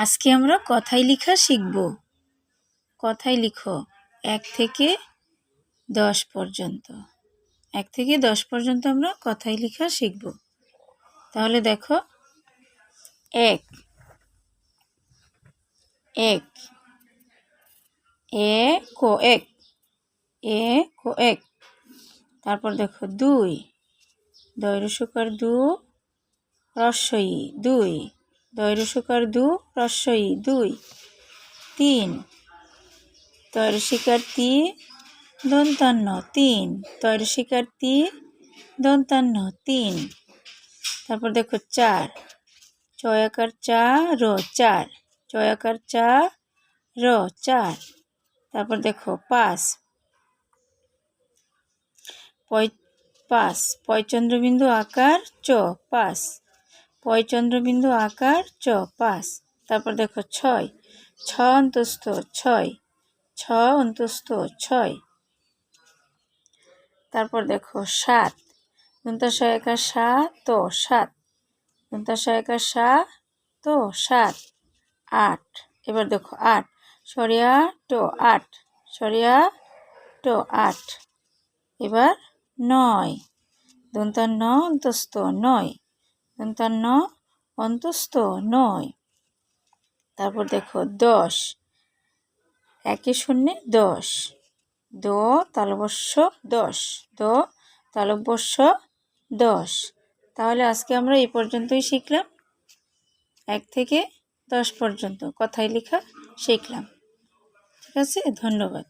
আজকে আমরা কথায় লেখা শিখব। কথায় লিখো 1 থেকে 10 পর্যন্ত। 1 থেকে 10 পর্যন্ত আমরা কথায় লেখা শিখব। তাহলে দেখো 1 1 এ কো এক এ কো এক। তারপর দেখো 2 দৈর্ঘ্যকার 2 রস্বই 2 দৈর্ঘ্যকার 2 রস্বই 2। 3 তৈরশিকার 3 দন্তান্ন 3 তৈরশিকার 3 দন্তান্ন 3। তারপর দেখো 4 চয়াকার 4 র 4 চয়াকার 4 র 4। তারপর দেখো 5 পয়চন্দ্রবিন্দু আকার চ 5 পয়চন্দ্রবিন্দু আকার চ 5। তারপর দেখো 6 ছ অন্তস্থ 6 ছ অন্তস্থ 6। তারপর দেখো 7 দন্তাশয়কার 7 তো 7 দন্তাশয়কার 7 তো 7। 8 এবার দেখো 8 সরিয়া টো 8 সরিয়া টো 8। এবার 9 দন্তান্ন অন্তস্থ 9 দন্তান্ন অন্তস্থ 9। তারপর দেখো 10 একে শূন্যে 10 দ তালবস্য 10 দ তালবস্য 10। তাহলে আজকে আমরা এই পর্যন্তই শিখলাম। 1 থেকে 10 পর্যন্ত কথায় লেখা শিখলাম। ঠিক আছে, ধন্যবাদ।